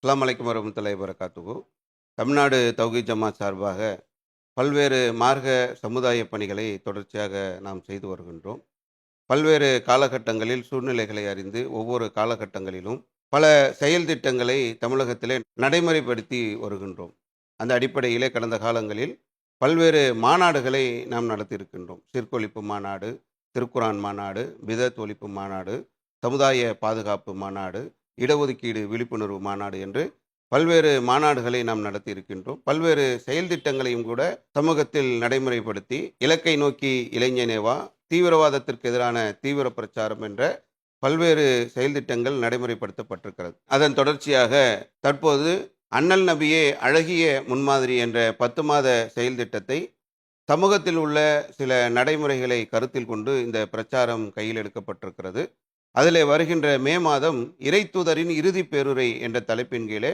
அஸ்ஸலாமு அலைக்கும் வரஹ்மத்துல்லாஹி வபரகாத்துஹு. தமிழ்நாடு தௌஹீத் ஜமாத் சார்பாக பல்வேறு மார்க்க சமுதாய பணிகளை தொடர்ச்சியாக நாம் செய்து வருகின்றோம். பல்வேறு காலகட்டங்களில் சூழ்நிலைகளை அறிந்து ஒவ்வொரு காலகட்டங்களிலும் பல செயல் திட்டங்களை தமிழகத்திலே நடைமுறைப்படுத்தி வருகின்றோம். அந்த அடிப்படையிலே கடந்த காலங்களில் பல்வேறு மாநாடுகளை நாம் நடத்தியிருக்கின்றோம். சிர்கொழிப்பு மாநாடு, திருக்குரான் மாநாடு, பிதத் ஒழிப்பு மாநாடு, சமுதாய பாதுகாப்பு மாநாடு, இடஒதுக்கீடு விழிப்புணர்வு மாநாடு என்று பல்வேறு மாநாடுகளை நாம் நடத்தி இருக்கின்றோம். பல்வேறு செயல் திட்டங்களையும் கூட சமூகத்தில் நடைமுறைப்படுத்தி இலக்கை நோக்கி இளைஞனேவா, தீவிரவாதத்திற்கு எதிரான தீவிர பிரச்சாரம் என்ற பல்வேறு செயல் திட்டங்கள் நடைமுறைப்படுத்தப்பட்டிருக்கிறது. அதன் தொடர்ச்சியாக தற்போது அண்ணல் நபியே அழகிய முன்மாதிரி என்ற 10 மாத செயல் திட்டத்தை சமூகத்தில் உள்ள சில நடைமுறைகளை கருத்தில் கொண்டு இந்த பிரச்சாரம் கையில் எடுக்கப்பட்டிருக்கிறது. அதிலே வருகின்ற மே மாதம் இறைத்தூதரின் இறுதி பேருரை என்ற தலைப்பின் கீழே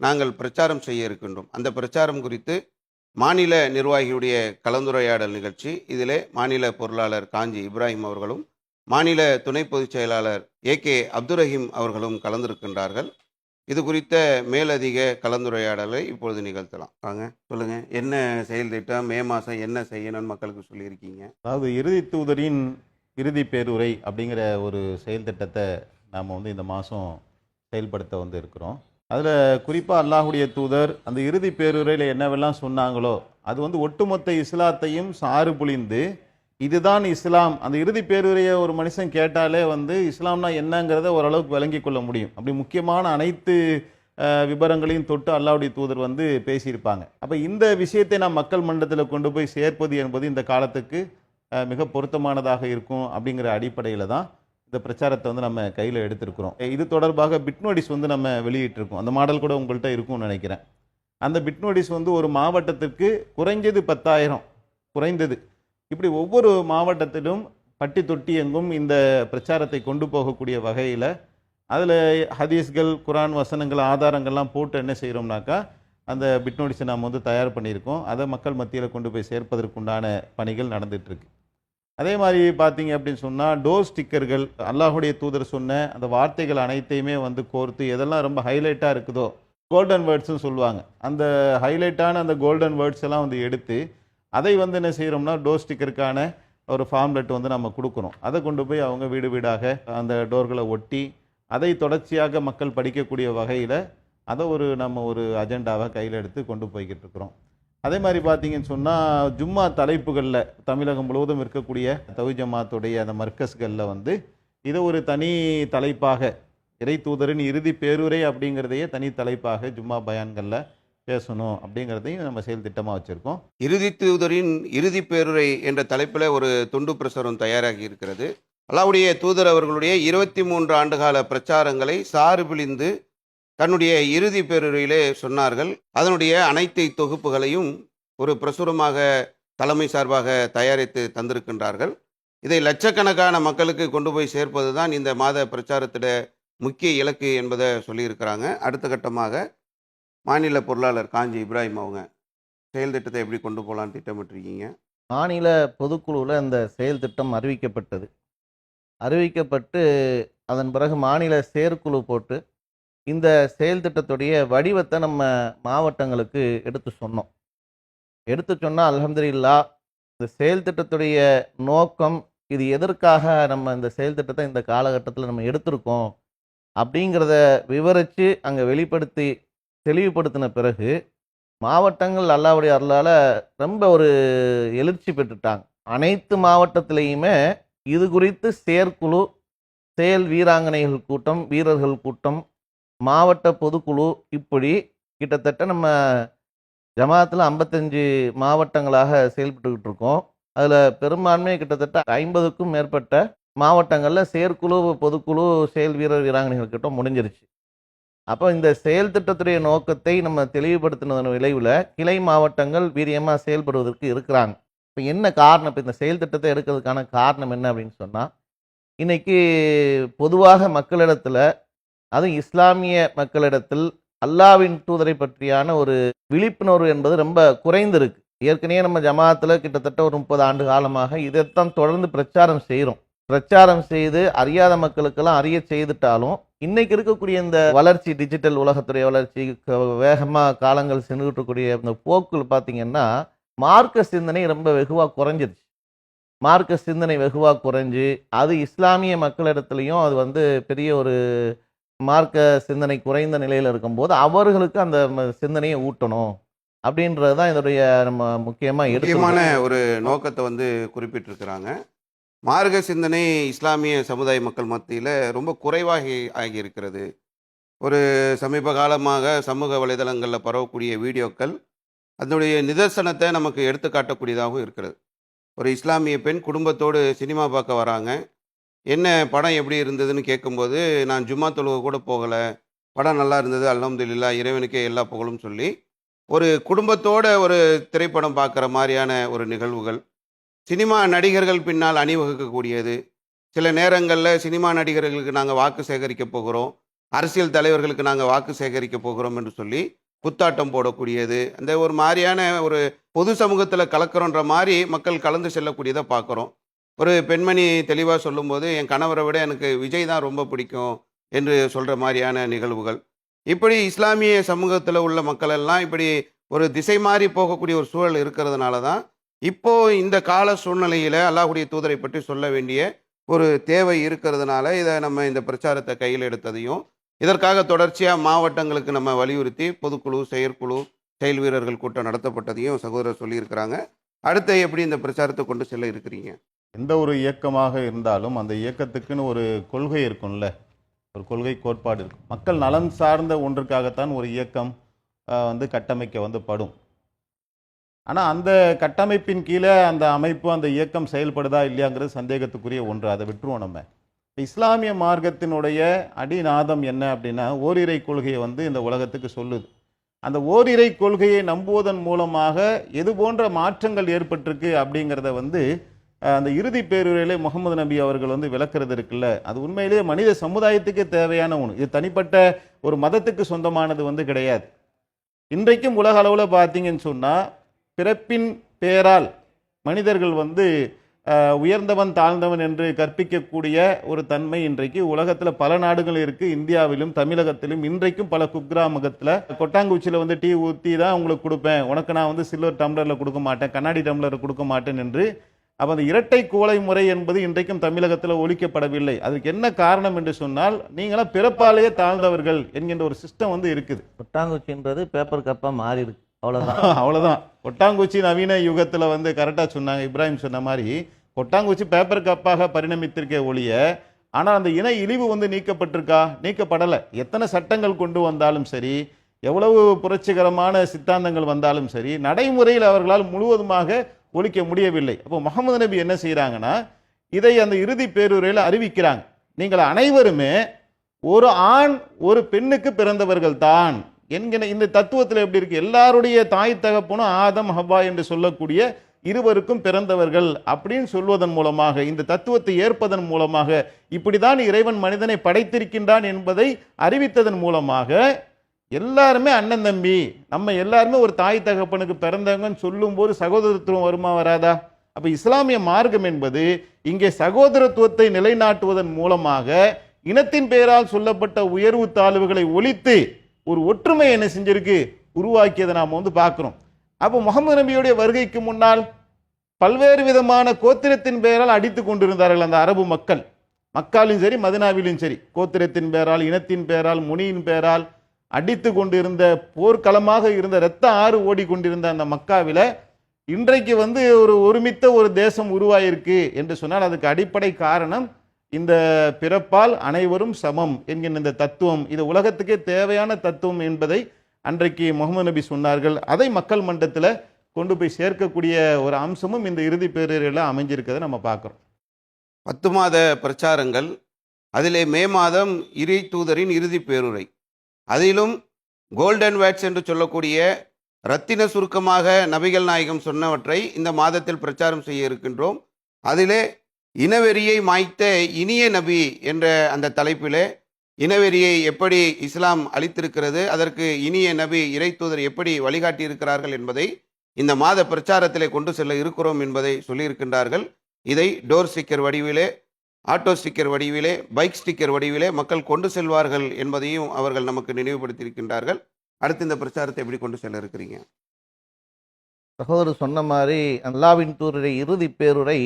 நாங்கள் பிரச்சாரம் செய்ய இருக்கின்றோம். அந்த பிரச்சாரம் குறித்து மாநில நிர்வாகியுடைய கலந்துரையாடல் நிகழ்ச்சி, இதிலே மாநில பொருளாளர் காஞ்சி இப்ராஹிம் அவர்களும் மாநில துணை பொதுச் செயலாளர் ஏகே அப்துரஹீம் அவர்களும் கலந்திருக்கின்றார்கள். இது குறித்த மேலதிக கலந்துரையாடலை இப்பொழுது நிகழ்த்தலாம். வாங்க, சொல்லுங்க, என்ன செயல் திட்டம், மே மாதம் என்ன செய்யணும்னு மக்களுக்கு சொல்லியிருக்கீங்க? அதாவது இறுதி தூதரின் இறுதி பேருரை அப்படிங்கிற ஒரு செயல் திட்டத்தை நாம் இந்த மாதம் செயல்படுத்த இருக்கிறோம். அதில் குறிப்பாக அல்லாஹுடைய தூதர் அந்த இறுதி பேருரையில் என்னவெல்லாம் சொன்னாங்களோ அது ஒட்டுமொத்த இஸ்லாத்தையும் சாறு புழிந்து இதுதான் இஸ்லாம். அந்த இறுதி பேருரையை ஒரு மனுஷன் கேட்டாலே இஸ்லாம்னா என்னங்கிறத ஓரளவுக்கு விளங்கி கொள்ள முடியும். அப்படி முக்கியமான அனைத்து விபரங்களையும் தொட்டு அல்லாஹ்வுடைய தூதர் பேசியிருப்பாங்க. அப்போ இந்த விஷயத்தை நாம் மக்கள் மன்றத்தில் கொண்டு போய் சேர்ப்பது என்பது இந்த காலத்துக்கு மிக பொருத்தமானதாக இருக்கும். அப்படிங்கிற அடிப்படையில் தான் இந்த பிரச்சாரத்தை நம்ம கையில் எடுத்திருக்கிறோம். இது தொடர்பாக பிட் நோட்டீஸ் நம்ம வெளியிட்டிருக்கோம். அந்த மாடல் கூட உங்கள்கிட்ட இருக்கும்னு நினைக்கிறேன். அந்த பிட் நோட்டீஸ் ஒரு மாவட்டத்திற்கு குறைஞ்சது 10,000, குறைந்தது இப்படி ஒவ்வொரு மாவட்டத்திலும் பட்டி தொட்டி எங்கும் இந்த பிரச்சாரத்தை கொண்டு போகக்கூடிய வகையில் அதில் ஹதீஸ்கள், குரான் வசனங்கள், ஆதாரங்கள்லாம் போட்டு என்ன செய்கிறோம்னாக்கா அந்த பிட் நோட்டீஸை நாம் தயார் பண்ணியிருக்கோம். அதை மக்கள் மத்தியில் கொண்டு போய் சேர்ப்பதற்குண்டான பணிகள் நடந்துகிட்ருக்கு. அதே மாதிரி பார்த்தீங்க அப்படின்னு சொன்னால் டோர் ஸ்டிக்கர்கள், அல்லாஹுடைய தூதர் சொன்ன அந்த வார்த்தைகள் அனைத்தையுமே கோர்த்து எதெல்லாம் ரொம்ப ஹைலைட்டாக இருக்குதோ, கோல்டன் வேர்ட்ஸ்னு சொல்லுவாங்க, அந்த ஹைலைட்டான அந்த கோல்டன் வேர்ட்ஸ் எல்லாம் எடுத்து அதை என்ன செய்கிறோம்னா டோர் ஸ்டிக்கருக்கான ஒரு ஃபார்ம்லெட் நம்ம கொடுக்குறோம். அதை கொண்டு போய் அவங்க வீடு வீடாக அந்த டோர்களை ஒட்டி அதை தொடர்ச்சியாக மக்கள் படிக்கக்கூடிய வகையில் அதை நம்ம ஒரு அஜெண்டாவை கையில் எடுத்து கொண்டு போய்கிட்டு இருக்கிறோம். அதே மாதிரி பார்த்தீங்கன்னு சொன்னால் ஜும்மா தலைப்புகளில் தமிழகம் முழுவதும் இருக்கக்கூடிய தௌஹீத் ஜமாத்துடைய அந்த மர்கஸ்களில் இதை ஒரு தனி தலைப்பாக, இறை தூதரின் இறுதி பேருரை அப்படிங்கிறதையே தனி தலைப்பாக ஜும்மா பயான்களில் பேசணும் அப்படிங்கிறதையும் நம்ம செயல் திட்டமாக வச்சுருக்கோம். இறுதி தூதரின் இறுதி பேருரை என்ற தலைப்பில் ஒரு துண்டு பிரசுரம் தயாராகி இருக்கிறது. அல்லாஹ்வுடைய தூதர் அவர்களுடைய 23 ஆண்டுகால பிரச்சாரங்களை சாறு பிழிந்து தன்னுடைய இறுதி பேருரையிலே சொன்னார்கள். அதனுடைய அனைத்து தொகுப்புகளையும் ஒரு பிரசுரமாக தலைமை சார்பாக தயாரித்து தந்திருக்கின்றார்கள். இதை லட்சக்கணக்கான மக்களுக்கு கொண்டு போய் சேர்ப்பது தான் இந்த மாத பிரச்சாரத்திட முக்கிய இலக்கு என்பதை சொல்லியிருக்கிறாங்க. அடுத்த கட்டமாக மாநில பொருளாளர் காஞ்சி இப்ராஹிம் அவங்க செயல் திட்டத்தை எப்படி கொண்டு போகலான்னு திட்டமிட்டிருக்கீங்க? மாநில பொதுக்குழுவில் இந்த செயல் திட்டம் அறிவிக்கப்பட்டு அதன் பிறகு மாநில செயற்குழு போட்டு இந்த செயல் திட்டத்துடைய வடிவத்தை நம்ம மாவட்டங்களுக்கு எடுத்து சொன்னால் அல்ஹம்துலில்லாஹ் இந்த செயல் திட்டத்துடைய நோக்கம், இது எதற்காக நம்ம இந்த செயல் திட்டத்தை இந்த காலகட்டத்தில் நம்ம எடுத்திருக்கோம் அப்படிங்கிறத விவரித்து அங்கே வெளிப்படுத்தி தெளிவுபடுத்தின பிறகு மாவட்டங்கள் அல்லாஹ்வுடைய அருளால் ரொம்ப ஒரு எழுச்சி பெற்றுட்டாங்க. அனைத்து மாவட்டத்திலையுமே இது குறித்து செயற்குழு, செயல் வீராங்கனைகள் கூட்டம், வீரர்கள் கூட்டம், மாவட்ட பொதுக்குழு, இப்படி கிட்டத்தட்ட நம்ம ஜமாத்தில் 55 மாவட்டங்களாக செயல்பட்டுக்கிட்டு இருக்கோம். அதில் பெரும்பான்மை கிட்டத்தட்ட 50க்கும் மேற்பட்ட மாவட்டங்களில் செயற்குழு, பொதுக்குழு, செயல் வீரர் வீராங்கனைகள் கூட்டம் முடிஞ்சிருச்சு. அப்போ இந்த செயல் திட்டத்துடைய நோக்கத்தை நம்ம தெளிவுபடுத்தினதன் விளைவில் கிளை மாவட்டங்கள் வீரியமாக செயல்படுவதற்கு இருக்கிறாங்க. இப்போ என்ன காரணம், இப்போ இந்த செயல் திட்டத்தை எடுக்கிறதுக்கான காரணம் என்ன அப்படின்னு சொன்னால், இன்றைக்கி பொதுவாக மக்களிடத்தில், அதுவும் இஸ்லாமிய மக்களிடத்தில் அல்லாஹ்வின் தூதரை பற்றியான ஒரு விழிப்புணர்வு என்பது ரொம்ப குறைந்திருக்கு. ஏற்கனவே நம்ம ஜமாத்தில் கிட்டத்தட்ட ஒரு 30 ஆண்டு காலமாக இதைத்தான் தொடர்ந்து பிரச்சாரம் செய்கிறோம். பிரச்சாரம் செய்து அறியாத மக்களுக்கெல்லாம் அறிய செய்துட்டாலும் இன்னைக்கு இருக்கக்கூடிய இந்த வளர்ச்சி, டிஜிட்டல் உலகத்துடைய வளர்ச்சி, வேகமாக காலங்கள் சென்றுட்டு இருக்கக்கூடிய இந்த போக்குல பார்த்தீங்கன்னா, மார்க்க சிந்தனை ரொம்ப வெகுவாக குறைஞ்சிருச்சு. மார்க்க சிந்தனை வெகுவாக குறைஞ்சு, அது இஸ்லாமிய மக்களிடத்துலையும் அது வந்து பெரிய ஒரு மார்க்க சிந்தனை குறைந்த நிலையில் இருக்கும்போது, அவர்களுக்கு அந்த சிந்தனையை ஊட்டணும் அப்படின்றது தான் இதோடைய நம்ம முக்கியமாக முக்கியமான எடுத்து ஒரு நோக்கத்தை வந்து குறிப்பிட்டிருக்கிறாங்க. மார்க்க சிந்தனை இஸ்லாமிய சமுதாய மக்கள் மத்தியில் ரொம்ப குறைவாகி ஆகியிருக்கிறது. ஒரு சமீப காலமாக சமூக வலைதளங்களில் பரவக்கூடிய வீடியோக்கள் அதனுடைய நிதர்சனத்தை நமக்கு எடுத்து காட்டக்கூடியதாகவும் இருக்கிறது. ஒரு இஸ்லாமிய பெண் குடும்பத்தோடு சினிமா பார்க்க வராங்க. என்ன படம் எப்படி இருந்ததுன்னு கேட்கும்போது, நான் ஜும்மா தொழுகை கூட போகலை, படம் நல்லா இருந்தது, அல்ஹம்துலில்லாஹ், இறைவனுக்கே எல்லா புகழும் சொல்லி ஒரு குடும்பத்தோட ஒரு திரைப்படம் பார்க்குற மாதிரியான ஒரு நிகழ்வுகள். சினிமா நடிகர்கள் பின்னால் அணிவகுக்கக்கூடியது. சில நேரங்களில் சினிமா நடிகர்களுக்கு நாங்கள் வாக்கு சேகரிக்க போகிறோம், அரசியல் தலைவர்களுக்கு நாங்கள் வாக்கு சேகரிக்க போகிறோம் என்று சொல்லி குத்தாட்டம் போடக்கூடியது. அந்த ஒரு மாதிரியான ஒரு பொது சமூகத்தில் கலக்கிறோன்ற மாதிரி மக்கள் கலந்து செல்லக்கூடியதை பார்க்குறோம். ஒரு பெண்மணி தெளிவாக சொல்லும்போது, என் கணவரை விட எனக்கு விஜய் தான் ரொம்ப பிடிக்கும் என்று சொல்கிற மாதிரியான நிகழ்வுகள். இப்படி இஸ்லாமிய சமூகத்தில் உள்ள மக்கள் எல்லாம் இப்படி ஒரு திசை மாறி போகக்கூடிய ஒரு சூழல் இருக்கிறதுனால தான் இப்போ இந்த கால சூழ்நிலையில் அல்லாஹ்வுடைய தூதரை பற்றி சொல்ல வேண்டிய ஒரு தேவை இருக்கிறதுனால இதை நம்ம இந்த பிரச்சாரத்தை கையில் எடுத்ததையும், இதற்காக தொடர்ச்சியாக மாவட்டங்களுக்கு நம்ம வலியுறுத்தி பொதுக்குழு, செயற்குழு, செயல் வீரர்கள் கூட்டம் நடத்தப்பட்டதையும் சகோதரர் சொல்லியிருக்கிறாங்க. அடுத்து எப்படி இந்த பிரச்சாரத்தை கொண்டு செல்ல இருக்கிறீங்க? எந்த ஒரு இயக்கமாக இருந்தாலும் அந்த இயக்கத்துக்குன்னு ஒரு கொள்கை இருக்கும்ல, ஒரு கொள்கை கோட்பாடு இருக்கும். மக்கள் நலன் சார்ந்த ஒன்றுக்காகத்தான் ஒரு இயக்கம் வந்து கட்டமைக்க வந்து படும். ஆனால் அந்த கட்டமைப்பின் கீழே அந்த அமைப்பு, அந்த இயக்கம் செயல்படுதா இல்லையாங்கிறது சந்தேகத்துக்குரிய ஒன்று. அதை விட்டுருவோம் நம்ம. இஸ்லாமிய மார்க்கத்தினுடைய அடிநாதம் என்ன அப்படின்னா, ஓரிரை கொள்கையை வந்து இந்த உலகத்துக்கு சொல்லுது. அந்த ஓரிரை கொள்கையை நம்புவதன் மூலமாக எது போன்ற மாற்றங்கள் ஏற்பட்டிருக்கு அப்படிங்கிறத வந்து அந்த இறுதி பேருரையிலே முகமது நபி அவர்கள் வந்து விளக்குறது இருக்குல்ல, அது உண்மையிலேயே மனித சமுதாயத்துக்கே தேவையான ஒன்று. இது தனிப்பட்ட ஒரு மதத்துக்கு சொந்தமானது வந்து கிடையாது. இன்றைக்கும் உலக அளவில் பார்த்தீங்கன்னு சொன்னால், பிறப்பின் பேரால் மனிதர்கள் வந்து உயர்ந்தவன் தாழ்ந்தவன் என்று கற்பிக்கக்கூடிய ஒரு தன்மை இன்றைக்கு உலகத்தில் பல நாடுகள் இருக்குது. இந்தியாவிலும் தமிழகத்திலும் இன்றைக்கும் பல குக்கிராமகத்தில் கொட்டாங்குச்சியில் வந்து டீ ஊற்றி தான் உங்களுக்கு கொடுப்பேன், உனக்கு நான் வந்து சில்வர் டம்ளரில் கொடுக்க மாட்டேன், கண்ணாடி டம்ளரில் கொடுக்க மாட்டேன் என்று அப்போ அந்த இரட்டை கோலை முறை என்பது இன்றைக்கும் தமிழகத்தில் ஒழிக்கப்படவில்லை. அதுக்கு என்ன காரணம் என்று சொன்னால், நீங்களாம் பிறப்பாலேயே தாழ்ந்தவர்கள் என்கின்ற ஒரு சிஸ்டம் வந்து இருக்குது. கொட்டாங்குச்சின்றது பேப்பர் கப்பாக மாறி இருக்கு, அவ்வளோதான். அவ்வளோதான். கொட்டாங்குச்சி நவீன யுகத்தில் வந்து கரெக்டாக சொன்னாங்க, இப்ராஹிம் சொன்ன மாதிரி கொட்டாங்குச்சி பேப்பர் கப்பாக பரிணமித்திருக்கே ஒழிய, ஆனால் அந்த இன இழிவு வந்து நீக்கப்பட்டிருக்கா? நீக்கப்படலை. எத்தனை சட்டங்கள் கொண்டு வந்தாலும் சரி, எவ்வளவு புரட்சிகரமான சித்தாந்தங்கள் வந்தாலும் சரி, நடைமுறையில் அவர்களால் முழுவதுமாக ஒழிக்க முடியவில்லை. அப்போ முகமது நபி என்ன செய்கிறாங்கன்னா, இதை அந்த இறுதி பேருரையில் அறிவிக்கிறாங்க. நீங்கள் அனைவருமே ஒரு ஆண் ஒரு பெண்ணுக்கு பிறந்தவர்கள் தான் என்கிற இந்த தத்துவத்தில் எப்படி இருக்கு? எல்லாருடைய தாய் தகப்பனும் ஆதம் ஹவ்வா என்று சொல்லக்கூடிய இருவருக்கும் பிறந்தவர்கள் அப்படின்னு சொல்வதன் மூலமாக, இந்த தத்துவத்தை ஏற்பதன் மூலமாக, இப்படிதான் இறைவன் மனிதனை படைத்திருக்கின்றான் என்பதை அறிவித்ததன் மூலமாக எல்லாருமே அண்ணன் தம்பி, நம்ம எல்லாருமே ஒரு தாய் தகப்பனுக்கு பிறந்தவங்கன்னு சொல்லும்போது சகோதரத்துவம் வருமா வராதா? அப்போ இஸ்லாமிய மார்க்கம் என்பது இங்கே சகோதரத்துவத்தை நிலைநாட்டுவதன் மூலமாக இனத்தின் பெயரால் சொல்லப்பட்ட உயர்வு தாழ்வுகளை ஒழித்து ஒரு ஒற்றுமை என்ன செஞ்சிருக்கு? உருவாக்கியதை நாம் வந்து பார்க்குறோம். அப்போ முகமது நபியுடைய வருகைக்கு முன்னால் பல்வேறு விதமான கோத்திரத்தின் பெயரால் அடித்து கொண்டிருந்தார்கள் அந்த அரபு மக்கள். மக்காலும் சரி மதினாவிலும் சரி, கோத்திரத்தின் பெயரால், இனத்தின் பெயரால், முனியின் பெயரால் அடித்து கொண்டிருந்த, போர்க்களமாக இருந்த, இரத்த ஆறு ஓடிக்கொண்டிருந்த அந்த மக்காவில இன்றைக்கு வந்து ஒரு ஒருமித்த ஒரு தேசம் உருவாயிருக்கு என்று சொன்னால் அதுக்கு அடிப்படை காரணம் இந்த பிறப்பால் அனைவரும் சமம் என்கின்ற இந்த தத்துவம். இது உலகத்துக்கே தேவையான தத்துவம் என்பதை அன்றைக்கு முகமது நபி சொன்னார்கள். அதை மக்கள் மன்றத்தில் கொண்டு போய் சேர்க்கக்கூடிய ஒரு அம்சமும் இந்த இறுதி பேரில் அமைஞ்சிருக்கிறத நம்ம பார்க்குறோம். 10 மாத பிரச்சாரங்கள், அதிலே மே மாதம் இறை தூதரின் இறுதி பேருரை, அதிலும் கோல்டன் வேட்ஸ் என்று சொல்லக்கூடிய ரத்தின சுருக்கமாக நபிகள் நாயகம் சொன்னவற்றை இந்த மாதத்தில் பிரச்சாரம் செய்ய இருக்கின்றோம். அதிலே இனவெறியை மாய்த்த இனிய நபி என்ற அந்த தலைப்பிலே இனவெறியை எப்படி இஸ்லாம் அளித்திருக்கிறது, அதற்கு இனிய நபி இறை தூதர் எப்படி வழிகாட்டி இருக்கிறார்கள் என்பதை இந்த மாத பிரச்சாரத்திலே கொண்டு செல்ல இருக்கிறோம் என்பதை சொல்லியிருக்கின்றார்கள். இதை டோர் ஸ்டிக்கர் வடிவிலே ஆட்டோ ஸ்டிக்கர் வடிவிலே, பைக் ஸ்டிக்கர் வடிவிலே மக்கள் கொண்டு செல்வார்கள் என்பதையும் அவர்கள் நமக்கு நினைவுபடுத்தியிருக்கின்றார்கள். அடுத்து இந்த பிரச்சாரத்தை எப்படி கொண்டு செல்ல இருக்கிறீங்க? சகோதரர் சொன்ன மாதிரி அல்லாவின் தூதருடைய இறுதி பேருரை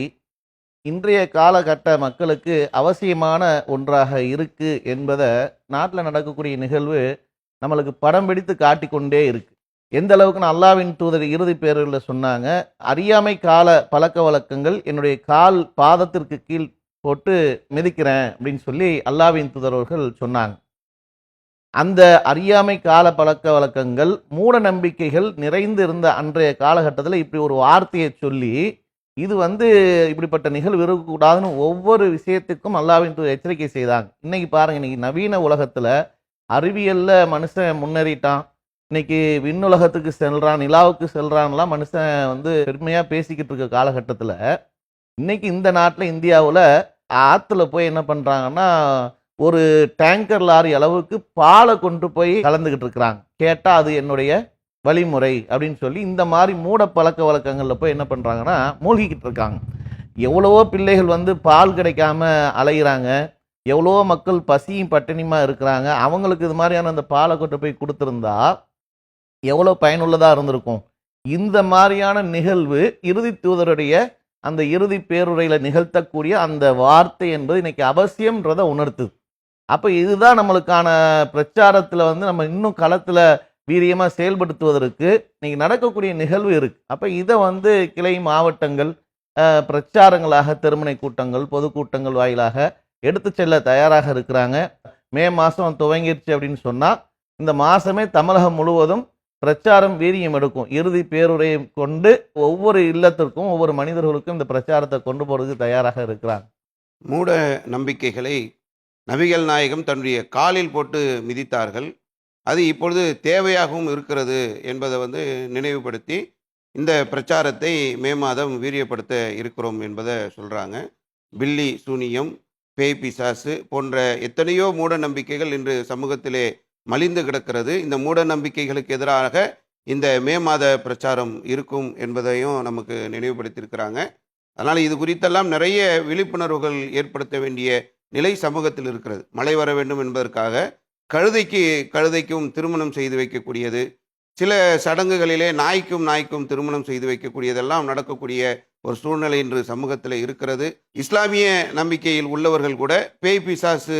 இன்றைய காலகட்ட மக்களுக்கு அவசியமான ஒன்றாக இருக்கு என்பதை நாட்டில் நடக்கக்கூடிய நிகழ்வு நம்மளுக்கு படம் பிடித்து காட்டிக்கொண்டே இருக்கு. எந்த அளவுக்குன்னு அல்லாவின் தூதர் இறுதி பேருரையில் சொன்னாங்க, அறியாமை கால பழக்க வழக்கங்கள் என்னுடைய கால் பாதத்திற்கு கீழ் போட்டு மிதிக்கிறேன் அப்படின்னு சொல்லி அல்லாவின் தூதர் அவர்கள் சொன்னாங்க. அந்த அறியாமை கால பழக்க வழக்கங்கள், மூட நம்பிக்கைகள் நிறைந்து இருந்த அன்றைய காலகட்டத்தில் இப்படி ஒரு வார்த்தையை சொல்லி, இது இப்படிப்பட்ட நிகழ்வு இருக்கக்கூடாதுன்னு ஒவ்வொரு விஷயத்துக்கும் அல்லாஹ்வின் தூதர் எச்சரிக்கை செய்தாங்க. இன்னைக்கு பாருங்க, இன்னைக்கு நவீன உலகத்துல அறிவியல்ல மனுஷன் முன்னேறிட்டான், இன்னைக்கு விண்ணுலகத்துக்கு செல்றான், நிலாவுக்கு செல்றான்லாம் மனுஷன் பெருமையா பேசிக்கிட்டு இருக்க காலகட்டத்துல, இன்னைக்கு இந்த நாட்டில் இந்தியாவில் ஆற்றுல போய் என்ன பண்ணுறாங்கன்னா, ஒரு டேங்கர் லாரி அளவுக்கு பாலை கொண்டு போய் கலந்துக்கிட்டு இருக்கிறாங்க. கேட்டால் அது என்னுடைய வழிமுறை அப்படின்னு சொல்லி இந்த மாதிரி மூட பழக்க வழக்கங்களில் போய் என்ன பண்ணுறாங்கன்னா மூழ்கிக்கிட்டு இருக்காங்க. எவ்வளவோ பிள்ளைகள் பால் கிடைக்காம அலைகிறாங்க, எவ்வளவோ மக்கள் பசியும் பட்டினியுமா இருக்கிறாங்க. அவங்களுக்கு இது மாதிரியான அந்த பாலை கொண்டு போய் கொடுத்துருந்தா எவ்வளோ பயனுள்ளதாக இருந்திருக்கும். இந்த மாதிரியான நிகழ்வு இறுதி தூதருடைய அந்த இறுதி பேருரையில் நிகழ்த்தக்கூடிய அந்த வார்த்தை என்பது இன்னைக்கு அவசியம்ன்றதை உணர்த்துது. அப்போ இதுதான் நம்மளுக்கான பிரச்சாரத்தில் நம்ம இன்னும் களத்தில் வீரியமாக செயல்படுத்துவதற்கு இன்னைக்கு நடக்கக்கூடிய நிகழ்வு இருக்கு. அப்போ இதை கிளை மாவட்டங்கள் பிரச்சாரங்களாக, திருமணை கூட்டங்கள், பொதுக்கூட்டங்கள் வாயிலாக எடுத்து செல்ல தயாராக இருக்கிறாங்க. மே மாதம் துவங்கிருச்சு அப்படின்னு சொன்னால் இந்த மாதமே தமிழகம் முழுவதும் பிரச்சாரம் வீரியம் எடுக்கும். இறுதி பேருரையை கொண்டு ஒவ்வொரு இல்லத்திற்கும் ஒவ்வொரு மனிதர்களுக்கும் இந்த பிரச்சாரத்தை கொண்டு போறதுக்கு தயாராக இருக்கிறாங்க. மூட நம்பிக்கைகளை நபிகள் நாயகம் தன்னுடைய காலில் போட்டு மிதித்தார்கள். அது இப்பொழுது தேவையாகவும் இருக்கிறது என்பதை நினைவுபடுத்தி இந்த பிரச்சாரத்தை மே மாதம் வீரியப்படுத்த இருக்கிறோம் என்பதை சொல்கிறாங்க. பில்லி சூனியம், பேய் பிசாசு போன்ற எத்தனையோ மூட நம்பிக்கைகள் இன்று சமூகத்திலே மலிந்து கிடக்கிறது. இந்த மூட நம்பிக்கைகளுக்கு எதிராக இந்த மே மாத பிரச்சாரம் இருக்கும் என்பதையும் நமக்கு நினைவுபடுத்தியிருக்கிறாங்க. அதனால் இது குறித்தெல்லாம் நிறைய விழிப்புணர்வுகள் ஏற்படுத்த வேண்டிய நிலை சமூகத்தில் இருக்கிறது. மழை வர வேண்டும் என்பதற்காக கழுதைக்கும் திருமணம் செய்து வைக்கக்கூடியது, சில சடங்குகளிலே நாய்க்கும் திருமணம் செய்து வைக்கக்கூடியதெல்லாம் நடக்கக்கூடிய ஒரு சூழ்நிலை இன்று சமூகத்தில் இருக்கிறது. இஸ்லாமிய நம்பிக்கையில் உள்ளவர்கள் கூட பேய் பிசாசு,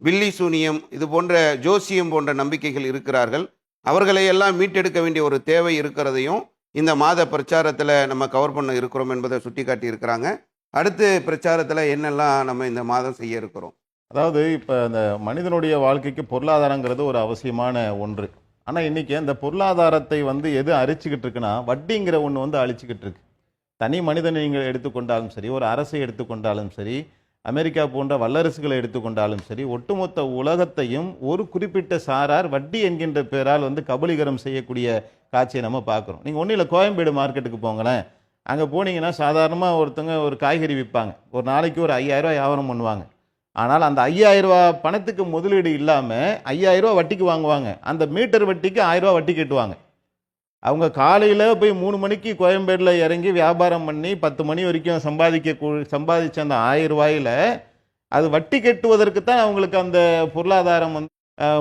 பில்லி சூனியம், இது போன்ற ஜோசியம் போன்ற நம்பிக்கைகள் இருக்கிறார்கள். அவர்களையெல்லாம் மீட்டெடுக்க வேண்டிய ஒரு தேவை இருக்கிறதையும் இந்த மாத பிரச்சாரத்தில் நம்ம கவர் பண்ண இருக்கிறோம் என்பதை சுட்டி காட்டி இருக்கிறாங்க. அடுத்து பிரச்சாரத்தில் என்னெல்லாம் நம்ம இந்த மாதம் செய்ய இருக்கிறோம்? அதாவது இப்போ அந்த மனிதனுடைய வாழ்க்கைக்கு பொருளாதாரங்கிறது ஒரு அவசியமான ஒன்று. ஆனால் இன்றைக்கி அந்த பொருளாதாரத்தை எது அழிச்சிக்கிட்டு இருக்குன்னா, வட்டிங்கிற ஒன்று அழிச்சிக்கிட்டு இருக்கு. தனி மனிதனை நீங்கள் எடுத்துக்கொண்டாலும் சரி, ஒரு அரசை எடுத்துக்கொண்டாலும் சரி, அமெரிக்கா போன்ற வல்லரசுகளை எடுத்துக்கொண்டாலும் சரி, ஒட்டுமொத்த உலகத்தையும் ஒரு குறிப்பிட்ட சாரார் வட்டி என்கின்ற பேரால் கபலீகரம் செய்யக்கூடிய காட்சியை நம்ம பார்க்குறோம். நீங்கள் ஒன்றும் இல்லை, கோயம்பேடு மார்க்கெட்டுக்கு போங்களேன். அங்கே போனீங்கன்னா சாதாரணமாக ஒருத்தங்க ஒரு காய்கறி விற்பாங்க, ஒரு நாளைக்கு ஒரு 5000 ரூபா வியாபாரம் பண்ணுவாங்க. ஆனால் அந்த 5000 ரூபா பணத்துக்கு முதலீடு இல்லாமல் 5000 ரூபா வட்டிக்கு வாங்குவாங்க. அந்த மீட்டர் வட்டிக்கு 1000 ரூபா வட்டி கட்டுவாங்க. அவங்க காலையில் போய் 3 மணிக்கு கோயம்பேடில் இறங்கி வியாபாரம் பண்ணி 10 மணி வரைக்கும் சம்பாதிச்ச அந்த 1000 ரூபாயில் அது வட்டி கட்டுவதற்கு தான் அவங்களுக்கு அந்த பொருளாதாரம்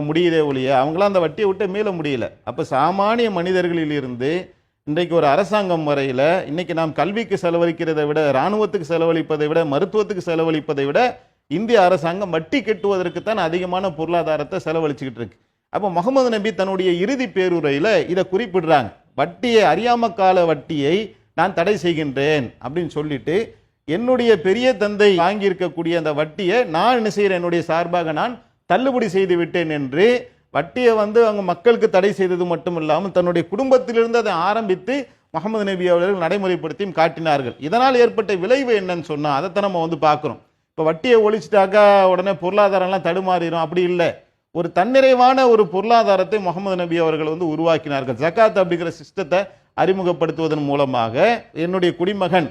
முடியுதே ஒழிய அவங்களாம் அந்த வட்டியை விட்டு மீள முடியல. அப்போ சாமானிய மனிதர்களிலிருந்து இன்றைக்கு ஒரு அரசாங்கம் வரையில் இன்னைக்கு நாம் கல்விக்கு செலவழிக்கிறதை விட, இராணுவத்துக்கு செலவழிப்பதை விட, மருத்துவத்துக்கு செலவழிப்பதை விட இந்திய அரசாங்கம் வட்டி கட்டுவதற்கு தான் அதிகமான பொருளாதாரத்தை செலவழிச்சுக்கிட்டு இருக்கு. அப்போ முகமது நபி தன்னுடைய இறுதி பேருரையில் இதை குறிப்பிடுறாங்க. வட்டியை, அறியாம கால வட்டியை நான் தடை செய்கின்றேன் அப்படின்னு சொல்லிட்டு, என்னுடைய பெரிய தந்தை வாங்கியிருக்கக்கூடிய அந்த வட்டியை நான் என்ன செய்கிறேன், என்னுடைய சார்பாக நான் தள்ளுபடி செய்து விட்டேன் என்று வட்டியை அவங்க மக்களுக்கு தடை செய்தது மட்டும் இல்லாமல் தன்னுடைய குடும்பத்திலிருந்து அதை ஆரம்பித்து முகமது நபி அவர்கள் நடைமுறைப்படுத்தியும் காட்டினார்கள். இதனால் ஏற்பட்ட விளைவு என்னன்னு சொன்னால் அதைத்தான் நம்ம பார்க்குறோம். இப்போ வட்டியை ஒழிச்சிட்டாக்கா உடனே பொருளாதாரம்லாம் தடுமாறிடும், அப்படி இல்லை. ஒரு தன்னிறைவான ஒரு பொருளாதாரத்தை முகமது நபி அவர்கள் உருவாக்கினார்கள். ஜகாத் அப்படிங்கிற சிஸ்டத்தை அறிமுகப்படுத்துவதன் மூலமாக என்னுடைய குடிமகன்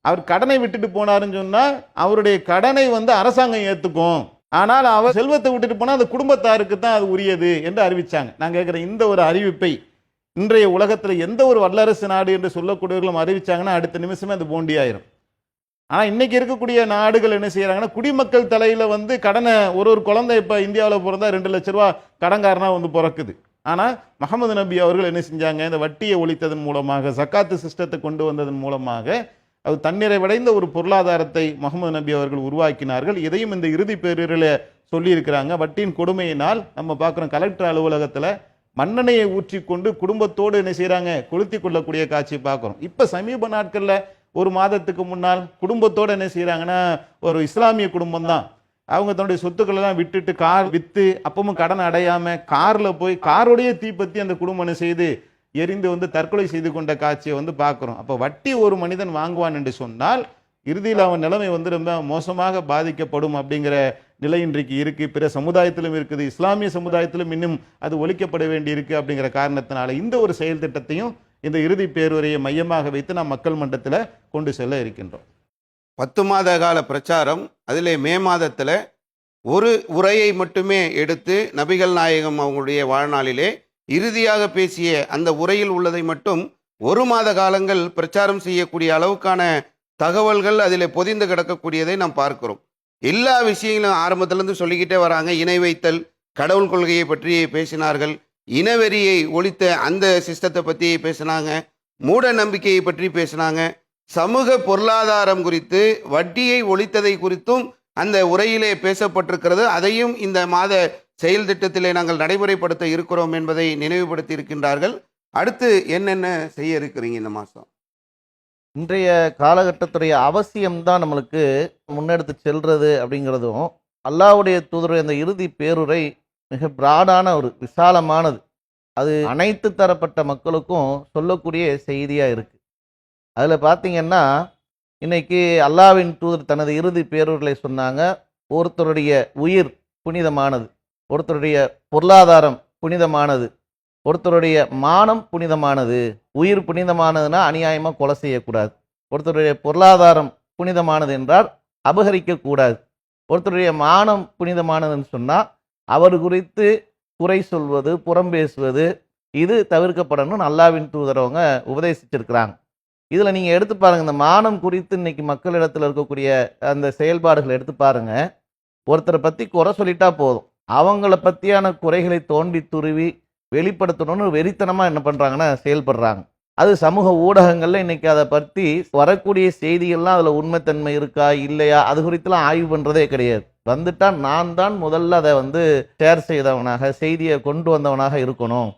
அவர் கடனை விட்டுட்டு போனாருன்னு சொன்னால் அவருடைய கடனை அரசாங்கம் ஏற்றுக்கும், ஆனால் அவர் செல்வத்தை விட்டுட்டு போனால் அது குடும்பத்தாருக்கு தான் அது உரியது என்று அறிவிச்சாங்க. நான் கேட்குறேன், இந்த ஒரு அறிவிப்பை இன்றைய உலகத்தில் எந்த ஒரு வல்லரசு நாடு என்று சொல்லக்கூடியவர்களும் அறிவிச்சாங்கன்னா அடுத்த நிமிஷமே அது போண்டி ஆயிரும். ஆனால் இன்னைக்கு இருக்கக்கூடிய நாடுகள் என்ன செய்கிறாங்கன்னா, குடிமக்கள் தலையில் வந்து கடனை ஒரு குழந்தை இப்போ இந்தியாவில் பிறந்தா 2 லட்ச ரூபா கடன்காரனா வந்து பிறக்குது. ஆனால் முகமது நபி அவர்கள் என்ன செஞ்சாங்க, இந்த வட்டியை ஒழித்ததன் மூலமாக, ஜக்காத்து சிஸ்டத்தை கொண்டு வந்ததன் மூலமாக அது தன்னிறைவடைந்த ஒரு பொருளாதாரத்தை முகமது நபி அவர்கள் உருவாக்கினார்கள். இதையும் இந்த இறுதி பேரில் சொல்லியிருக்கிறாங்க. வட்டியின் கொடுமையினால் நம்ம பார்க்குறோம், கலெக்டர் அலுவலகத்தில் மண்ணெண்ணெயை ஊற்றி கொண்டு குடும்பத்தோடு என்ன செய்கிறாங்க, கொளுத்தி கொள்ளக்கூடிய காட்சி பார்க்குறோம். இப்போ சமீப நாட்களில் ஒரு மாதத்துக்கு முன்னால் குடும்பத்தோடு என்ன செய்கிறாங்கன்னா, ஒரு இஸ்லாமிய குடும்பம் தான், அவங்க தன்னுடைய சொத்துக்கள் எல்லாம் விட்டுட்டு கார் விற்று அப்பவும் கடன் அடையாமல் காரில் போய் காரோடைய தீப்பற்றி அந்த குடும்பம் என்ன செய்து எரிந்து வந்து தற்கொலை செய்து கொண்ட காட்சியை வந்து பார்க்குறோம். அப்போ வட்டி ஒரு மனிதன் வாங்குவான் என்று சொன்னால் இறுதியில் அவன் நிலைமை வந்து ரொம்ப மோசமாக பாதிக்கப்படும் அப்படிங்கிற நிலை இன்றைக்கு இருக்குது. பிற சமுதாயத்திலும் இருக்குது, இஸ்லாமிய சமுதாயத்திலும் இன்னும் அது ஒழிக்கப்பட வேண்டி இருக்குது. அப்படிங்கிற காரணத்தினால இந்த ஒரு செயல் திட்டத்தையும் இந்த இறுதி பேருரையை மையமாக வைத்து நாம் மக்கள் மன்றத்தில் கொண்டு செல்ல இருக்கின்றோம். 10 மாத கால பிரச்சாரம், அதிலே மே மாதத்தில் ஒரு உரையை மட்டுமே எடுத்து நபிகள் நாயகம் அவங்களுடைய வாழ்நாளிலே இறுதியாக பேசிய அந்த உரையில் உள்ளதை மட்டும் 1 மாத காலங்கள் பிரச்சாரம் செய்யக்கூடிய அளவுக்கான தகவல்கள் அதில் பொதிந்து கிடக்கக்கூடியதை நாம் பார்க்கிறோம். எல்லா விஷயங்களும் ஆரம்பத்திலேருந்து சொல்லிக்கிட்டே வராங்க. இணை வைத்தல், கடவுள் கொள்கையை பற்றி பேசினார்கள், இனவெறியை ஒழித்த அந்த சிஸ்டத்தை பற்றி பேசினாங்க, மூட நம்பிக்கையை பற்றி பேசினாங்க, சமூக பொருளாதாரம் குறித்து, வட்டியை ஒழித்ததை குறித்தும் அந்த உரையிலே பேசப்பட்டிருக்கிறது. அதையும் இந்த மாத செயல் திட்டத்திலே நாங்கள் நடைமுறைப்படுத்த இருக்கிறோம் என்பதை நினைவுபடுத்தி இருக்கின்றார்கள். அடுத்து என்னென்ன செய்ய இருக்கிறீங்க இந்த மாதம்? இன்றைய காலகட்டத்துடைய அவசியம்தான் நம்மளுக்கு முன்னெடுத்து செல்றது அப்படிங்கிறதும், அல்லாஹ்வுடைய தூதருடைய அந்த இறுதி பேருரை மிக பிராடான ஒரு விசாலமானது. அது அனைத்து தரப்பட்ட மக்களுக்கும் சொல்லக்கூடிய செய்தியாக இருக்குது. அதில் பார்த்தீங்கன்னா, இன்னைக்கு அல்லாஹ்வின் தூதர் தனது இறுதி பேருரையில் சொன்னாங்க, ஒருத்தருடைய உயிர் புனிதமானது, ஒருத்தருடைய பொருளாதாரம் புனிதமானது, ஒருத்தருடைய மானம் புனிதமானது. உயிர் புனிதமானதுன்னா அநியாயமாக கொலை செய்யக்கூடாது. ஒருத்தருடைய பொருளாதாரம் புனிதமானது என்றால் அபகரிக்கக்கூடாது. ஒருத்தருடைய மானம் புனிதமானதுன்னு சொன்னால் அவர் குறித்து குறை சொல்வது, புறம் பேசுவது, இது தவிர்க்கப்படணும்னு அல்லாஹ்வின் தூதரவங்க உபதேசிச்சிருக்கிறாங்க. இதில் நீங்கள் எடுத்து பாருங்கள், இந்த மானம் குறித்து இன்னைக்கு மக்களிடத்தில் இருக்கக்கூடிய அந்த செயல்பாடுகளை எடுத்து பாருங்கள். ஒருத்தரை பற்றி குறை சொல்லிட்டா போதும், அவங்கள பற்றியான குறைகளை தோண்டி துருவி வெளிப்படுத்தணும்னு வெறித்தனமாக என்ன பண்ணுறாங்கன்னா செயல்படுறாங்க. அது சமூக ஊடகங்களில் இன்னைக்கு அதை பற்றி வரக்கூடிய செய்திகள்லாம் அதில் உண்மைத்தன்மை இருக்கா இல்லையா அது குறித்துலாம் ஆய்வு பண்ணுறதே கிடையாது. வந்துட்டா நான் தான் முதல்ல அதை வந்து ஷேர் செய்தவனாக, செய்தியை கொண்டு வந்தவனாக இருக்கணும்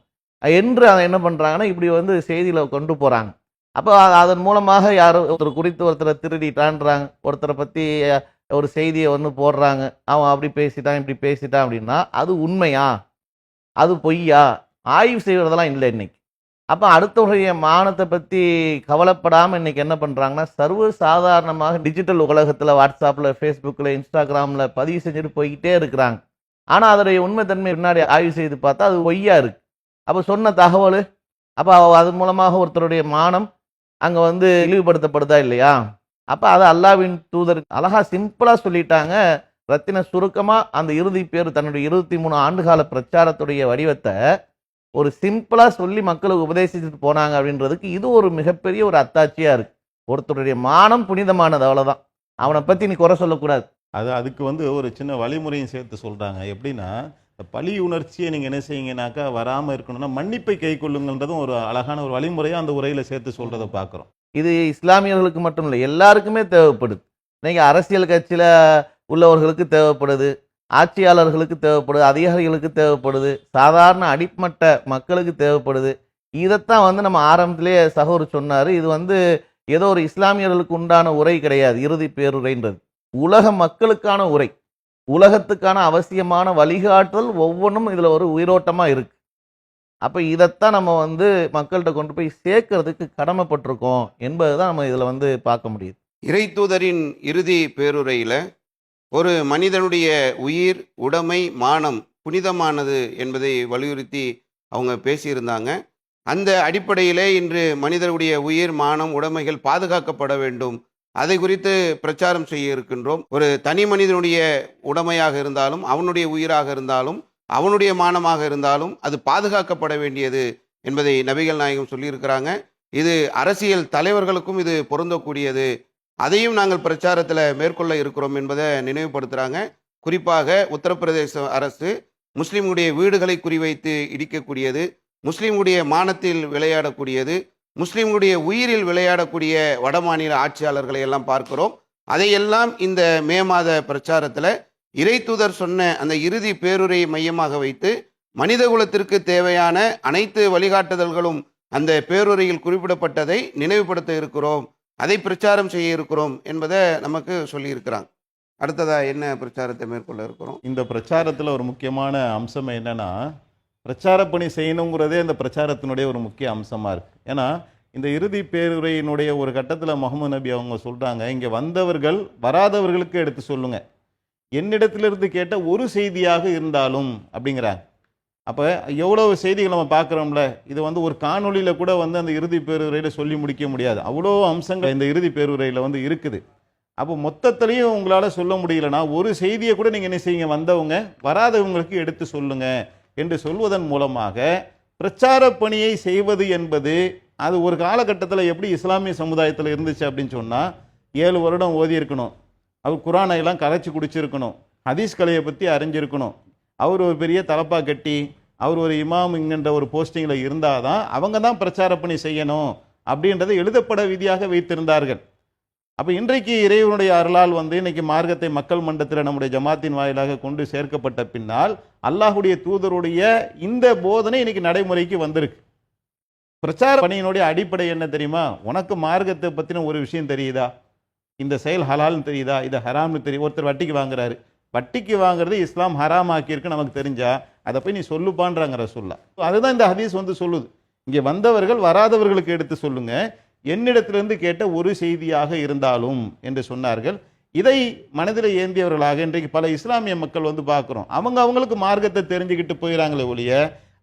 என்று அதை என்ன பண்ணுறாங்கன்னா இப்படி வந்து செய்தியில் கொண்டு போகிறாங்க. அப்போ அதன் மூலமாக யாரோ ஒருத்தர் குறித்து ஒருத்தரை திருடிட்டான்றாங்க, ஒருத்தரை பற்றி ஒரு செய்தியை வந்து போடுறாங்க, அவன் அப்படி பேசிட்டான் இப்படி பேசிட்டான் அப்படின்னா அது உண்மையா அது பொய்யா ஆய்வு செய்வதெல்லாம் இல்லை இன்னைக்கு. அப்போ அடுத்தவருடைய மானத்தை பற்றி கவலைப்படாமல் இன்னைக்கு என்ன பண்ணுறாங்கன்னா, சர்வ சாதாரணமாக டிஜிட்டல் உலகத்தில் வாட்ஸ்அப்பில், ஃபேஸ்புக்கில், இன்ஸ்டாகிராமில் பதிவு செஞ்சுட்டு போய்கிட்டே இருக்கிறாங்க. ஆனால் அதனுடைய உண்மைத்தன்மை பின்னாடி ஆய்வு செய்து பார்த்தா அது பொய்யா இருக்குது. அப்போ சொன்ன தகவல், அப்போ அது மூலமாக ஒருத்தருடைய மானம் அங்கே வந்து இழிவுபடுத்தப்படுதா இல்லையா? அப்போ அதை அல்லாஹ்வின் தூதர் அழகா சிம்பிளாக சொல்லிட்டாங்க. ரத்தின சுருக்கமாக அந்த இறுதி பேர் தன்னுடைய 23 ஆண்டுகால பிரச்சாரத்துடைய வடிவத்தை ஒரு சிம்பிளாக சொல்லி மக்களுக்கு உபதேசிச்சுட்டு போனாங்க. அப்படின்றதுக்கு இது ஒரு மிகப்பெரிய ஒரு அத்தாட்சியாக இருக்குது. ஒருத்தருடைய மானம் புனிதமானது, அவ்வளோதான். அவனை பற்றி நீ குறை சொல்லக்கூடாது. அதுக்கு வந்து ஒரு சின்ன வழிமுறையும் சேர்த்து சொல்கிறாங்க. எப்படின்னா, பழி உணர்ச்சியை நீங்கள் என்ன செய்யுங்கனாக்கா வராமல் இருக்கணும்னா மன்னிப்பை கை கொள்ளுங்கன்றதும் ஒரு அழகான ஒரு வழிமுறையாக அந்த உரையில் சேர்த்து சொல்கிறத பார்க்குறோம். இது இஸ்லாமியர்களுக்கு மட்டும் இல்லை, எல்லாருக்குமே தேவைப்படுது. இன்னைக்கு அரசியல் கட்சியில் உள்ளவர்களுக்கு தேவைப்படுது, ஆட்சியாளர்களுக்கு தேவைப்படுது, அதிகாரிகளுக்கு தேவைப்படுது, சாதாரண அடிமட்ட மக்களுக்கு தேவைப்படுது. இதைத்தான் வந்து நம்ம ஆரம்பத்திலேயே சகோதரர் சொன்னார். இது வந்து ஏதோ ஒரு இஸ்லாமியர்களுக்கு உண்டான உரை கிடையாது. இறுதி பேருரைன்றது உலக மக்களுக்கான உரை, உலகத்துக்கான அவசியமான வழிகாட்டுதல் ஒவ்வொன்றும் இதில் ஒரு உயிரோட்டமாக இருக்கு. அப்போ இதைத்தான் நம்ம வந்து மக்கள்கிட்ட கொண்டு போய் சேர்க்கறதுக்கு கடமைப்பட்டிருக்கோம் என்பது தான் நம்ம இதில் வந்து பார்க்க முடியுது. இறைத்தூதரின் இறுதி பேருரையில் ஒரு மனிதனுடைய உயிர், உடைமை, மானம் புனிதமானது என்பதை வலியுறுத்தி அவங்க பேசியிருந்தாங்க. அந்த அடிப்படையிலே இன்று மனிதனுடைய உயிர், மானம், உடைமைகள் பாதுகாக்கப்பட வேண்டும், அதை குறித்து பிரச்சாரம் செய்ய இருக்கின்றோம். ஒரு தனி மனிதனுடைய உடைமையாக இருந்தாலும், அவனுடைய உயிராக இருந்தாலும், அவனுடைய மானமாக இருந்தாலும் அது பாதுகாக்கப்பட வேண்டியது என்பதை நபிகள் நாயகம் சொல்லியிருக்கிறாங்க. இது அரசியல் தலைவர்களுக்கும் இது பொருந்தக்கூடியது. அதையும் நாங்கள் பிரச்சாரத்தில் மேற்கொள்ள இருக்கிறோம் என்பதை நினைவுபடுத்துகிறாங்க. குறிப்பாக உத்தரப்பிரதேச அரசு முஸ்லீம்களுடைய வீடுகளை குறிவைத்து இடிக்கக்கூடியது, முஸ்லீம்களுடைய மானத்தில் விளையாடக்கூடியது, முஸ்லீம்களுடைய உயிரில் விளையாடக்கூடிய வடமாநில ஆட்சியாளர்களை எல்லாம் பார்க்கிறோம். அதையெல்லாம் இந்த மே மாத பிரச்சாரத்தில் இறைத்தூதர் சொன்ன அந்த இறுதி பேருரையை மையமாக வைத்து மனித குலத்திற்கு தேவையான அனைத்து வழிகாட்டுதல்களும் அந்த பேருரையில் குறிப்பிடப்பட்டதை நினைவுபடுத்த இருக்கிறோம், அதை பிரச்சாரம் செய்ய இருக்கிறோம் என்பதை நமக்கு சொல்லியிருக்கிறாங்க. அடுத்ததா என்ன பிரச்சாரத்தை மேற்கொள்ள இருக்கிறோம்? இந்த பிரச்சாரத்தில் ஒரு முக்கியமான அம்சம் என்னன்னா, பிரச்சார பணி செய்யணுங்கிறதே இந்த பிரச்சாரத்தினுடைய ஒரு முக்கிய அம்சமாக இருக்குது. ஏன்னா இந்த இறுதி பேருரையினுடைய ஒரு கட்டத்தில் முகமது நபி அவங்க சொல்கிறாங்க, இங்கே வந்தவர்கள் வராதவர்களுக்கு எடுத்து சொல்லுங்க, என்னிடத்திலிருந்து கேட்ட ஒரு செய்தியாக இருந்தாலும் அப்படிங்கிறாங்க. அப்போ எவ்வளவு செய்திகள் நம்ம பார்க்குறோம்ல, இது ஒரு காணொலியில் கூட அந்த இறுதி பேருரையில் சொல்லி முடிக்க முடியாது, அவ்வளோ அம்சங்கள் இந்த இறுதி பேருரையில் இருக்குது. அப்போ மொத்தத்திலையும் உங்களால் சொல்ல முடியலன்னா ஒரு செய்தியை கூட நீங்கள் என்ன செய்யுங்க, வந்தவங்க வராதவங்களுக்கு எடுத்து சொல்லுங்க என்று சொல்வதன் மூலமாக பிரச்சார பணியை செய்வது என்பது அது ஒரு காலகட்டத்தில் எப்படி இஸ்லாமிய சமுதாயத்தில் இருந்துச்சு அப்படின்னு சொன்னால், 7 வருடம் ஓதி இருக்கணும், அவர் குரானை எல்லாம் கரைச்சி குடிச்சிருக்கணும், ஹதீஸ் கலையை பற்றி அறிஞ்சிருக்கணும், அவர் ஒரு பெரிய தலப்பா கட்டி அவர் ஒரு இமாம் இங்கின்ற ஒரு போஸ்டிங்கில் இருந்தால் தான் அவங்க தான் பிரச்சார பணி செய்யணும் அப்படின்றத எழுதப்பட விதியாக வைத்திருந்தார்கள். அப்போ இன்றைக்கு இறைவனுடைய அருளால் இன்னைக்கு மார்க்கத்தை மக்கள் மன்றத்தில் நம்முடைய ஜமாத்தின் வாயிலாக கொண்டு சேர்க்கப்பட்ட பின்னால் அல்லாஹுடைய தூதருடைய இந்த போதனை இன்னைக்கு நடைமுறைக்கு வந்திருக்கு. பிரச்சார பணியினுடைய அடிப்படை என்ன தெரியுமா? உனக்கு மார்க்கத்தை பற்றின ஒரு விஷயம் தெரியுதா? இந்த செயல் ஹலால்னு தெரியுதா? இது ஹராம்னு தெரியும். ஒருத்தர் வட்டிக்கு வாங்குறாரு, வட்டிக்கு வாங்குறது இஸ்லாம் ஹராம் ஆக்கியிருக்கு நமக்கு தெரிஞ்சா அதை போய் நீ சொல்லுப்பான்றாங்க ரசூலுல்லாஹ். அதுதான் இந்த ஹதீஸ் சொல்லுது, இங்கே வந்தவர்கள் வராதவர்களுக்கு எடுத்து சொல்லுங்க, என்னிடத்திலிருந்து கேட்ட ஒரு செய்தியாக இருந்தாலும் என்று சொன்னார்கள். இதை மனதில் ஏந்தியவர்களாக இன்றைக்கு பல இஸ்லாமிய மக்கள் பார்க்குறோம். அவங்களுக்கு மார்க்கத்தை தெரிஞ்சுக்கிட்டு போயிடறாங்களே ஒழிய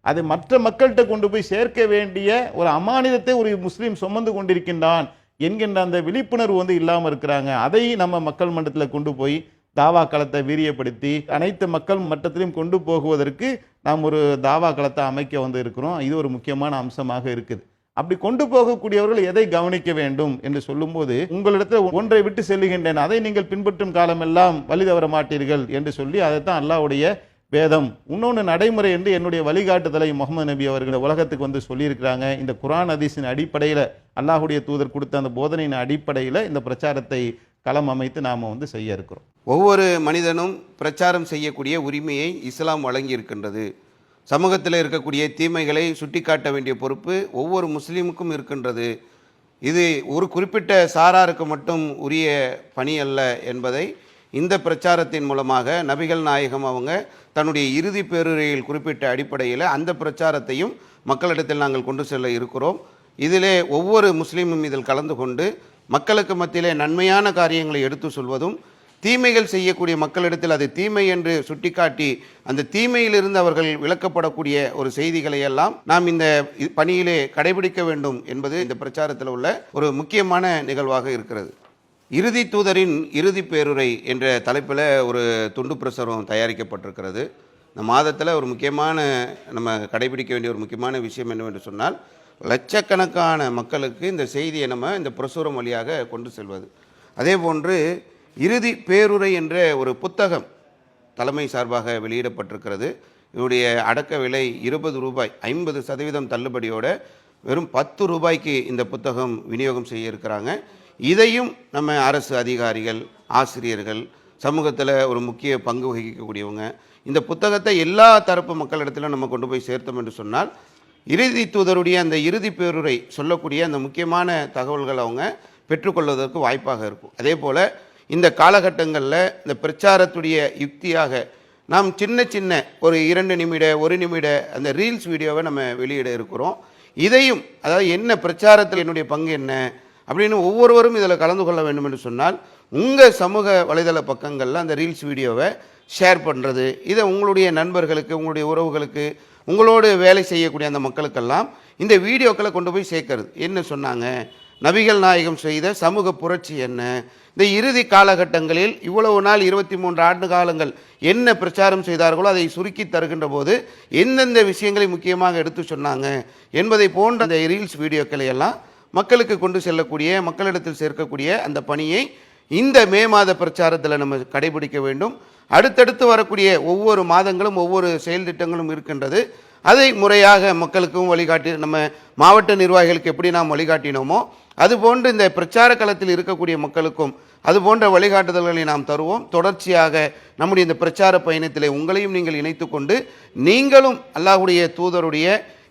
அதை மற்ற மக்கள்கிட்ட கொண்டு போய் சேர்க்க வேண்டிய ஒரு அமானிதத்தை ஒரு முஸ்லீம் சுமந்து கொண்டிருக்கின்றான் என்கின்ற அந்த விழிப்புணர்வு இல்லாமல் இருக்கிறாங்க. அதை நம்ம மக்கள் மன்றத்தில் கொண்டு போய் தாவா களத்தை வீரியப்படுத்தி அனைத்து மக்கள் மட்டத்திலையும் கொண்டு போகுவதற்கு நாம் ஒரு தாவா களத்தை அமைக்க இருக்கிறோம். இது ஒரு முக்கியமான அம்சமாக இருக்குது. அப்படி கொண்டு போகக்கூடியவர்கள் எதை கவனிக்க வேண்டும் என்று சொல்லும்போது, உங்களிடத்தில் ஒன்றை விட்டு செல்லுகின்றேன், அதை நீங்கள் பின்பற்றும் காலமெல்லாம் வழி தவற மாட்டீர்கள் என்று சொல்லி அதைத்தான் அல்லாஹ்வுடைய வேதம், இன்னொன்று நடைமுறை என்று என்னுடைய வழிகாட்டுதலை முகமது நபி அவர்கள் உலகத்துக்கு சொல்லியிருக்கிறாங்க. இந்த குர்ஆன் ஹதீஸின் அடிப்படையில் அல்லாஹ்வுடைய தூதர் கொடுத்த அந்த போதனையின் அடிப்படையில் இந்த பிரச்சாரத்தை களம் அமைத்து நாம் செய்ய இருக்கிறோம். ஒவ்வொரு மனிதனும் பிரச்சாரம் செய்யக்கூடிய உரிமையை இஸ்லாம் வழங்கி இருக்கின்றது. சமூகத்தில் இருக்கக்கூடிய தீமைகளை சுட்டிக்காட்ட வேண்டிய பொறுப்பு ஒவ்வொரு முஸ்லீமுக்கும் இருக்கின்றது. இது ஒரு குறிப்பிட்ட சாராருக்கு மட்டும் உரிய பணி அல்ல என்பதை இந்த பிரச்சாரத்தின் மூலமாக நபிகள் நாயகம் அவங்க தன்னுடைய இறுதி பேருரையில் குறிப்பிட்ட அடிப்படையில் அந்த பிரச்சாரத்தையும் மக்களிடத்தில் நாங்கள் கொண்டு செல்ல இருக்கிறோம். இதிலே ஒவ்வொரு முஸ்லீமும் இதில் கலந்து கொண்டு மக்களுக்கு மத்தியிலே நன்மையான காரியங்களை எடுத்து சொல்வதும், தீமைகள் செய்யக்கூடிய மக்களிடத்தில் அது தீமை என்று சுட்டிக்காட்டி அந்த தீமையிலிருந்து அவர்கள் விலக்கப்படக்கூடிய ஒரு செய்திகளை எல்லாம் நாம் இந்த பணியிலே கடைபிடிக்க வேண்டும் என்பது இந்த பிரச்சாரத்தில் உள்ள ஒரு முக்கியமான நிகழ்வாக இருக்கிறது. இறுதி தூதரின் இறுதி பேருரை என்ற தலைப்பில் ஒரு துண்டு பிரசுரம் தயாரிக்கப்பட்டிருக்கிறது. இந்த மாதத்தில் ஒரு முக்கியமான நம்ம கடைபிடிக்க வேண்டிய ஒரு முக்கியமான விஷயம் என்னவென்று சொன்னால், லட்சக்கணக்கான மக்களுக்கு இந்த செய்தியை நம்ம இந்த பிரசுரம் வழியாக கொண்டு செல்வது. அதே போன்று இறுதி பேருரை என்ற ஒரு புத்தகம் தலைமை சார்பாக வெளியிடப்பட்டிருக்கிறது. இதனுடைய அடக்க விலை 20 ரூபாய், 50% தள்ளுபடியோட வெறும் 10 ரூபாய்க்கு இந்த புத்தகம் விநியோகம் செய்ய இருக்கிறாங்க. இதையும் நம்ம அரசு அதிகாரிகள், ஆசிரியர்கள், சமூகத்தில் ஒரு முக்கிய பங்கு வகிக்கக்கூடியவங்க இந்த புத்தகத்தை எல்லா தரப்பு மக்களிடத்திலும் நம்ம கொண்டு போய் சேர்த்தோம் என்று சொன்னால், இறுதி தூதருடைய அந்த இறுதி பேருரை சொல்லக்கூடிய அந்த முக்கியமான தகவல்கள் அவங்க பெற்றுக்கொள்வதற்கு வாய்ப்பாக இருக்கும். அதே போல் இந்த காலகட்டங்களில் இந்த பிரச்சாரத்துடைய யுக்தியாக நாம் சின்ன சின்ன ஒரு 2 நிமிட 1 நிமிட அந்த ரீல்ஸ் வீடியோவை நம்ம வெளியிட இருக்கிறோம். இதையும் அதாவது என்ன பிரச்சாரத்தில் என்னுடைய பங்கு என்ன அப்படின்னு ஒவ்வொருவரும் இதில் கலந்து கொள்ள வேண்டும் என்று சொன்னால், உங்கள் சமூக வலைதள பக்கங்களில் அந்த ரீல்ஸ் வீடியோவை ஷேர் பண்ணுறது, இதை உங்களுடைய நண்பர்களுக்கு, உங்களுடைய உறவுகளுக்கு, உங்களோடு வேலை செய்யக்கூடிய அந்த மக்களுக்கெல்லாம் இந்த வீடியோக்களை கொண்டு போய் சேர்க்கறது. என்ன சொன்னாங்க, நபிகள் நாயகம் செய்த சமூக புரட்சி என்ன, இந்த இறுதி காலகட்டங்களில் இவ்வளவு நாள் 23 ஆண்டு காலங்கள் என்ன பிரச்சாரம் செய்தார்களோ அதை சுருக்கி தருகின்ற போது எந்தெந்த விஷயங்களை முக்கியமாக எடுத்து சொன்னாங்க என்பதை போன்ற அந்த ரீல்ஸ் வீடியோக்களை எல்லாம் மக்களுக்கு கொண்டு செல்லக்கூடிய, மக்களிடத்தில் சேர்க்கக்கூடிய அந்த பணியை இந்த மே மாத பிரச்சாரத்தில் நம்ம கடைபிடிக்க வேண்டும். அடுத்தடுத்து வரக்கூடிய ஒவ்வொரு மாதங்களும் ஒவ்வொரு செயல் திட்டங்களும் இருக்கின்றது. அதை முறையாக மக்களுக்கும் வழிகாட்டி, நம்ம மாவட்ட நிர்வாகிகளுக்கு எப்படி நாம் வழிகாட்டினோமோ அதுபோன்று இந்த பிரச்சார களத்தில் இருக்கக்கூடிய மக்களுக்கும் அது போன்ற வழிகாட்டுதல்களை நாம் தருவோம். தொடர்ச்சியாக நம்முடைய இந்த பிரச்சார பயணத்திலே உங்களையும் நீங்கள் இணைத்து கொண்டு நீங்களும் அல்லாஹ்வுடைய தூதருடைய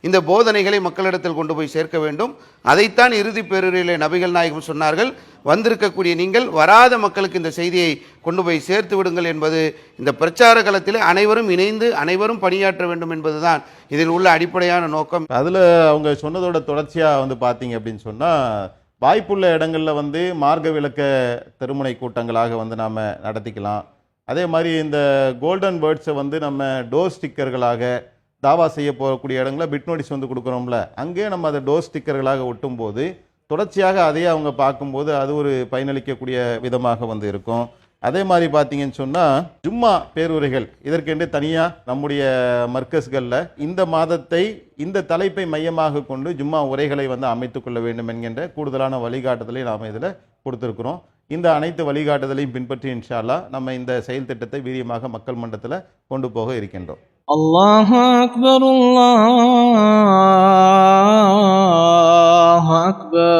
இந்த போதனைகளை மக்களிடத்தில் கொண்டு போய் சேர்க்க வேண்டும். அதைத்தான் இறுதி பேருரையிலே நபிகள் நாயகம் சொன்னார்கள், வந்திருக்கக்கூடிய நீங்கள் வராத மக்களுக்கு இந்த செய்தியை கொண்டு போய் சேர்த்து விடுங்கள் என்பது இந்த பிரச்சார களத்திலே அனைவரும் இணைந்து அனைவரும் பணியாற்ற வேண்டும் என்பதுதான் இதில் உள்ள அடிப்படையான நோக்கம். அதில் அவங்க சொன்னதோட தொடர்ச்சியாக பார்த்தீங்க அப்படின்னு சொன்னால், வாய்ப்புள்ள இடங்களில் மார்க்க விளக்க தெருமுனை கூட்டங்களாக நாம் நடத்திக்கலாம். அதே மாதிரி இந்த கோல்டன் வேர்ட்ஸை நம்ம டோர் ஸ்டிக்கர்களாக தாவா செய்ய போகக்கூடிய இடங்களில் பிட் நோட்டீஸ் கொடுக்குறோம்ல, அங்கேயே நம்ம அதை டோர் ஸ்டிக்கர்களாக ஒட்டும்போது தொடர்ச்சியாக அதையே அவங்க பார்க்கும்போது அது ஒரு பயனளிக்கக்கூடிய விதமாக இருக்கும். அதே மாதிரி பார்த்தீங்கன்னு சொன்னால், ஜும்மா பேருரைகள் இதற்கென்று தனியாக நம்முடைய மர்க்கஸ்களில் இந்த மாதத்தை இந்த தலைப்பை மையமாக கொண்டு ஜும்மா உரைகளை அமைத்துக் கொள்ள வேண்டும் என்கின்ற கூடுதலான வழிகாட்டுதலை நாம் இதில் கொடுத்துருக்குறோம். இந்த அனைத்து வழிகாட்டுதலையும் பின்பற்றி இன்ஷா அல்லாஹ் நம்ம இந்த செயல் திட்டத்தை வீரியமாக மக்கள் மன்றத்தில் கொண்டு போக இருக்கின்றோம். அல்லாஹு அக்பர், அல்லாஹு அக்பர்.